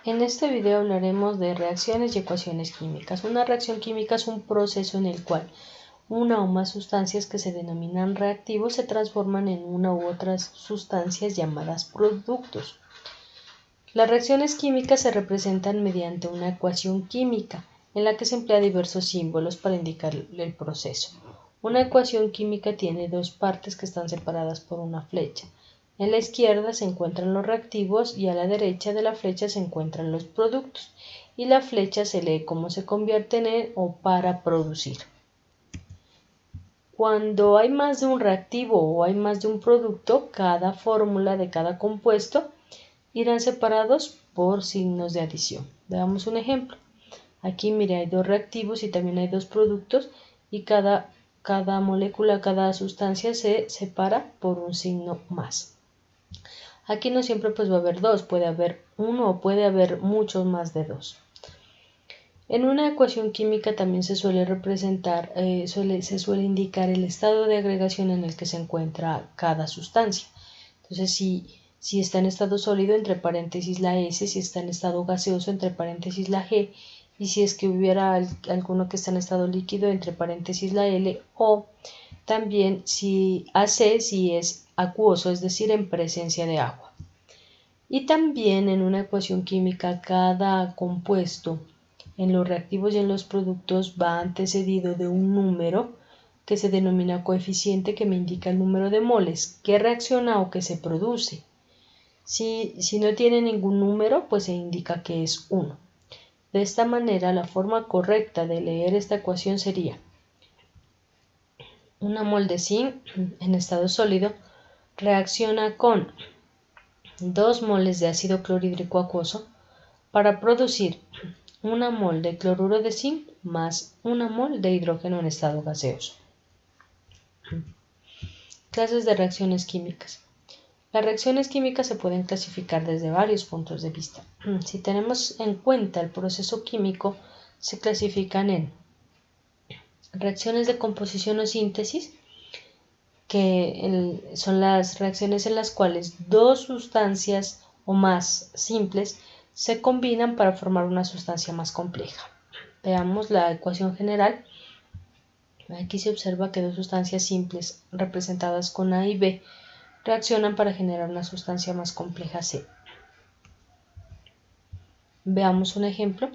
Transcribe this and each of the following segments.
En este video hablaremos de reacciones y ecuaciones químicas. Una reacción química es un proceso en el cual una o más sustancias que se denominan reactivos se transforman en una u otras sustancias llamadas productos. Las reacciones químicas se representan mediante una ecuación química en la que se emplea diversos símbolos para indicar el proceso. Una ecuación química tiene dos partes que están separadas por una flecha. En la izquierda se encuentran los reactivos y a la derecha de la flecha se encuentran los productos, y la flecha se lee como se convierten en o para producir. Cuando hay más de un reactivo o hay más de un producto, cada fórmula de cada compuesto irán separados por signos de adición. Veamos un ejemplo. Aquí mire, hay dos reactivos y también hay dos productos y cada molécula, cada sustancia se separa por un signo más. Aquí no siempre va a haber dos, puede haber uno o puede haber muchos más de dos. En una ecuación química también se suele representar, se suele indicar el estado de agregación en el que se encuentra cada sustancia. Entonces, si está en estado sólido, entre paréntesis la S, si está en estado gaseoso, entre paréntesis la G, y si es que hubiera alguno que está en estado líquido, entre paréntesis la L, o también si AC, si es acuoso, es decir, en presencia de agua. Y también en una ecuación química, cada compuesto en los reactivos y en los productos va antecedido de un número que se denomina coeficiente, que me indica el número de moles que reacciona o que se produce. Si no tiene ningún número, pues se indica que es 1. De esta manera, la forma correcta de leer esta ecuación sería: una mol de zinc en estado sólido reacciona con 2 moles de ácido clorhídrico acuoso para producir una mol de cloruro de zinc más una mol de hidrógeno en estado gaseoso. Clases de reacciones químicas. Las reacciones químicas se pueden clasificar desde varios puntos de vista. Si tenemos en cuenta el proceso químico, se clasifican en reacciones de composición o síntesis, que son las reacciones en las cuales dos sustancias o más simples se combinan para formar una sustancia más compleja. Veamos la ecuación general. Aquí se observa que dos sustancias simples representadas con A y B reaccionan para generar una sustancia más compleja C. Veamos un ejemplo.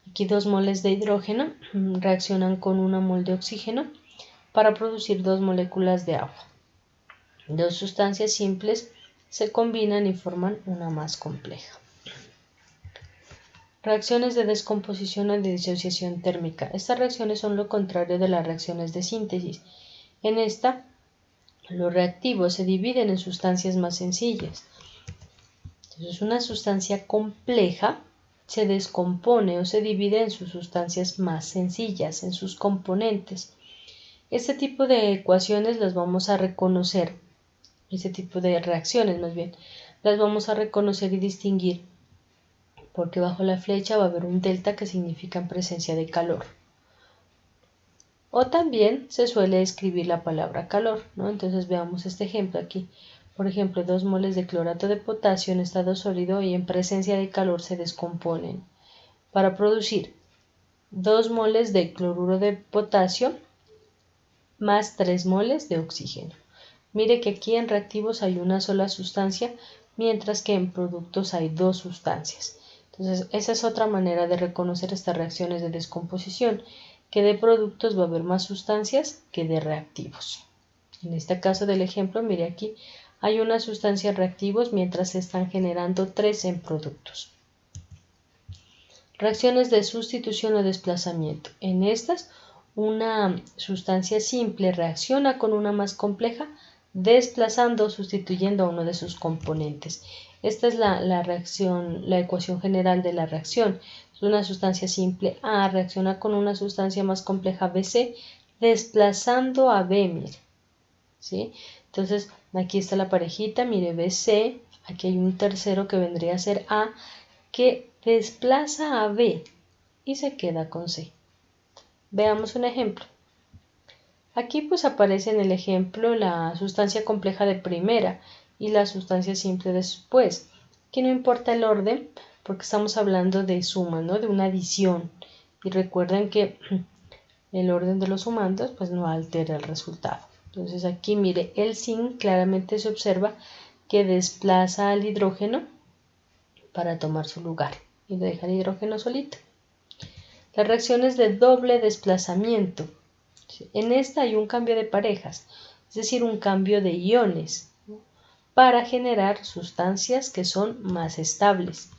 Aquí 2 moles de hidrógeno reaccionan con 1 mol de oxígeno para producir 2 moléculas de agua. Dos sustancias simples se combinan y forman una más compleja. Reacciones de descomposición o de disociación térmica. Estas reacciones son lo contrario de las reacciones de síntesis. En esta, los reactivos se dividen en sustancias más sencillas. Entonces, una sustancia compleja se descompone o se divide en sus sustancias más sencillas, en sus componentes. Este tipo de ecuaciones las vamos a reconocer, este tipo de reacciones más bien, las vamos a reconocer y distinguir porque bajo la flecha va a haber un delta que significa presencia de calor. O también se suele escribir la palabra calor, ¿no? Entonces veamos este ejemplo aquí. Por ejemplo, 2 moles de clorato de potasio en estado sólido y en presencia de calor se descomponen para producir 2 moles de cloruro de potasio más 3 moles de oxígeno. Mire que aquí en reactivos hay una sola sustancia, mientras que en productos hay dos sustancias. Entonces, esa es otra manera de reconocer estas reacciones de descomposición, que de productos va a haber más sustancias que de reactivos. En este caso del ejemplo, mire aquí, hay una sustancia en reactivos mientras se están generando 3 en productos. Reacciones de sustitución o desplazamiento. En estas, una sustancia simple reacciona con una más compleja, desplazando o sustituyendo a uno de sus componentes. Esta es la ecuación general de la reacción. Una sustancia simple A reacciona con una sustancia más compleja BC, desplazando a B, mire. ¿Sí? Entonces, aquí está la parejita, mire, BC, aquí hay un tercero que vendría a ser A, que desplaza a B y se queda con C. Veamos un ejemplo. Aquí aparece en el ejemplo la sustancia compleja de primera y la sustancia simple después. Aquí no importa el orden porque estamos hablando de suma, ¿no? De una adición. Y recuerden que el orden de los sumandos pues no altera el resultado. Entonces aquí mire, el zinc claramente se observa que desplaza al hidrógeno para tomar su lugar y deja el hidrógeno solito. Las reacciones de doble desplazamiento. En esta hay un cambio de parejas, es decir, un cambio de iones, ¿no? Para generar sustancias que son más estables.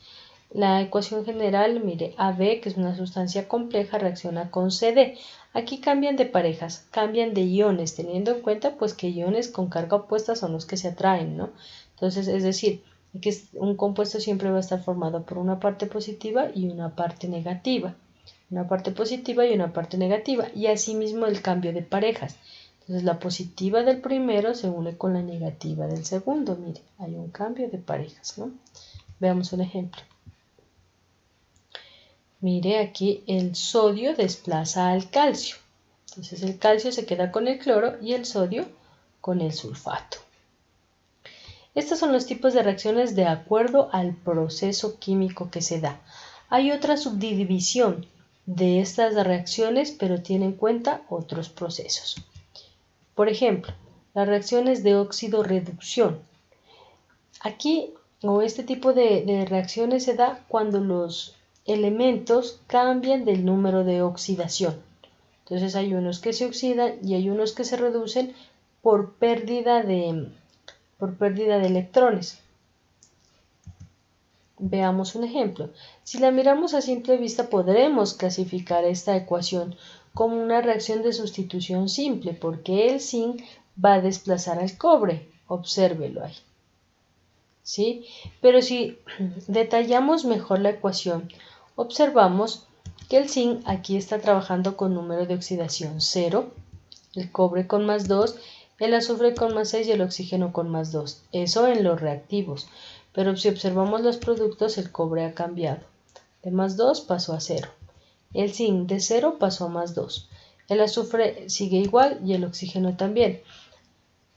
La ecuación general, mire, AB, que es una sustancia compleja, reacciona con CD. Aquí cambian de parejas, cambian de iones, teniendo en cuenta pues que iones con carga opuesta son los que se atraen, ¿no? Entonces, es decir, que un compuesto siempre va a estar formado por una parte positiva y una parte negativa. Una parte positiva y una parte negativa. Y asimismo el cambio de parejas. Entonces la positiva del primero se une con la negativa del segundo. Mire, hay un cambio de parejas, ¿no? Veamos un ejemplo. Mire, aquí el sodio desplaza al calcio. Entonces el calcio se queda con el cloro y el sodio con el sulfato. Estos son los tipos de reacciones de acuerdo al proceso químico que se da. Hay otra subdivisión de estas reacciones, pero tiene en cuenta otros procesos. Por ejemplo, las reacciones de óxido-reducción. Aquí, este tipo de reacciones se da cuando los elementos cambian del número de oxidación. Entonces hay unos que se oxidan y hay unos que se reducen por pérdida de electrones. Veamos un ejemplo. Si la miramos a simple vista podremos clasificar esta ecuación como una reacción de sustitución simple porque el zinc va a desplazar al cobre. Obsérvelo ahí. ¿Sí? Pero si detallamos mejor la ecuación, observamos que el zinc aquí está trabajando con número de oxidación 0, el cobre con más 2, el azufre con más 6 y el oxígeno con más 2. Eso en los reactivos. Pero si observamos los productos, el cobre ha cambiado. De más 2 pasó a 0. El zinc de 0 pasó a más 2. El azufre sigue igual y el oxígeno también.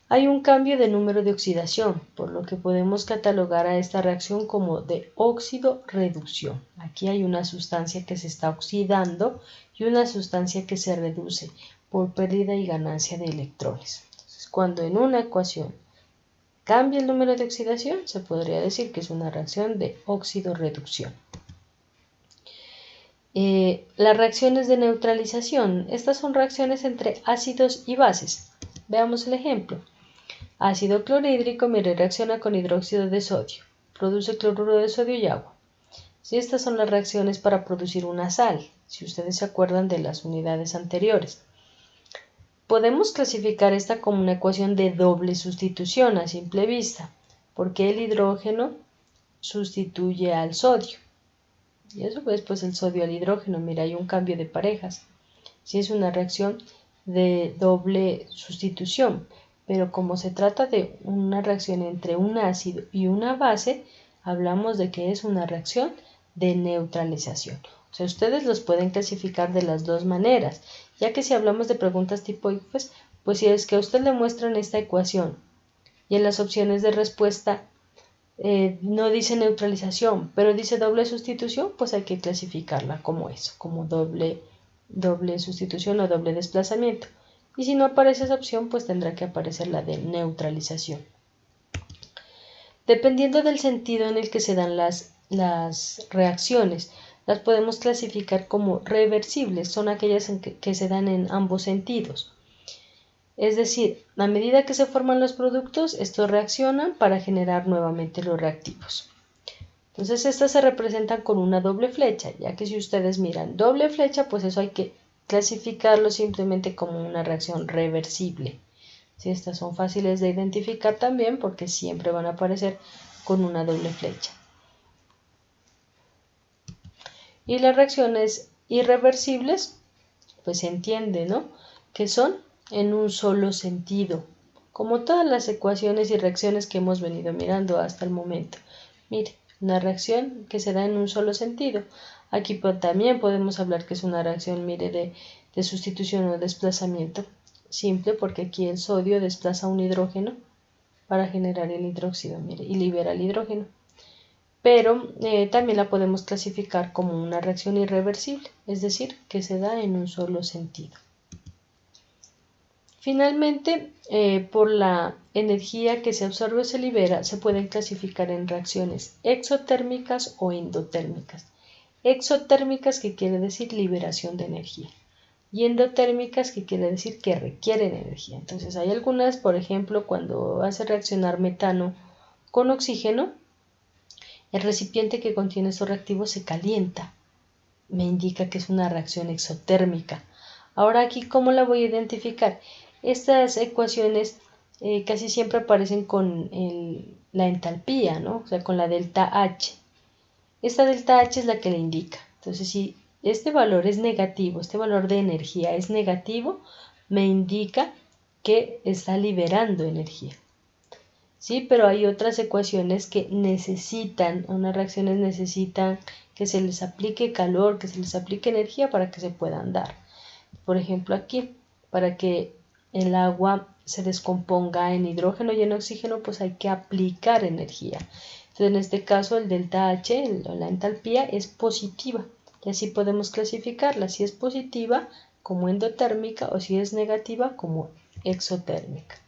Hay un cambio de número de oxidación, por lo que podemos catalogar a esta reacción como de óxido-reducción. Aquí hay una sustancia que se está oxidando y una sustancia que se reduce por pérdida y ganancia de electrones. Entonces, cuando en una ecuación cambia el número de oxidación, se podría decir que es una reacción de óxido-reducción. Las reacciones de neutralización. Estas son reacciones entre ácidos y bases. Veamos el ejemplo. Ácido clorhídrico, mire, reacciona con hidróxido de sodio. Produce cloruro de sodio y agua. Si estas son las reacciones para producir una sal, si ustedes se acuerdan de las unidades anteriores. Podemos clasificar esta como una ecuación de doble sustitución a simple vista, porque el hidrógeno sustituye al sodio. Y eso pues el sodio al hidrógeno, mira, hay un cambio de parejas. Si es una reacción de doble sustitución, pero como se trata de una reacción entre un ácido y una base, hablamos de que es una reacción de neutralización. O sea, ustedes los pueden clasificar de las dos maneras, ya que si hablamos de preguntas tipo IFES, pues si es que a usted le muestran esta ecuación y en las opciones de respuesta no dice neutralización, pero dice doble sustitución, pues hay que clasificarla como eso, como doble sustitución o doble desplazamiento. Y si no aparece esa opción, pues tendrá que aparecer la de neutralización. Dependiendo del sentido en el que se dan las reacciones, las podemos clasificar como reversibles, son aquellas que se dan en ambos sentidos. Es decir, a medida que se forman los productos, estos reaccionan para generar nuevamente los reactivos. Entonces estas se representan con una doble flecha, ya que si ustedes miran doble flecha, pues eso hay que clasificarlo simplemente como una reacción reversible. Si estas son fáciles de identificar también porque siempre van a aparecer con una doble flecha. Y las reacciones irreversibles, pues se entiende, ¿no? Que son en un solo sentido, como todas las ecuaciones y reacciones que hemos venido mirando hasta el momento. Mire, una reacción que se da en un solo sentido. Aquí también podemos hablar que es una reacción, mire, de sustitución o desplazamiento simple, porque aquí el sodio desplaza un hidrógeno para generar el hidróxido, mire, y libera el hidrógeno. pero también la podemos clasificar como una reacción irreversible, es decir, que se da en un solo sentido. Finalmente, por la energía que se absorbe o se libera, se pueden clasificar en reacciones exotérmicas o endotérmicas. Exotérmicas, que quiere decir liberación de energía, y endotérmicas, que quiere decir que requieren energía. Entonces hay algunas, por ejemplo, cuando hace reaccionar metano con oxígeno, el recipiente que contiene estos reactivos se calienta. Me indica que es una reacción exotérmica. Ahora aquí, ¿cómo la voy a identificar? Estas ecuaciones casi siempre aparecen con la entalpía, ¿no? O sea, con la delta H. Esta delta H es la que le indica. Entonces, si este valor es negativo, este valor de energía es negativo, me indica que está liberando energía. Sí, pero hay otras ecuaciones que unas reacciones necesitan que se les aplique calor, que se les aplique energía para que se puedan dar. Por ejemplo, aquí, para que el agua se descomponga en hidrógeno y en oxígeno, pues hay que aplicar energía. Entonces, en este caso, el delta H, la entalpía, es positiva. Y así podemos clasificarla, si es positiva como endotérmica o si es negativa como exotérmica.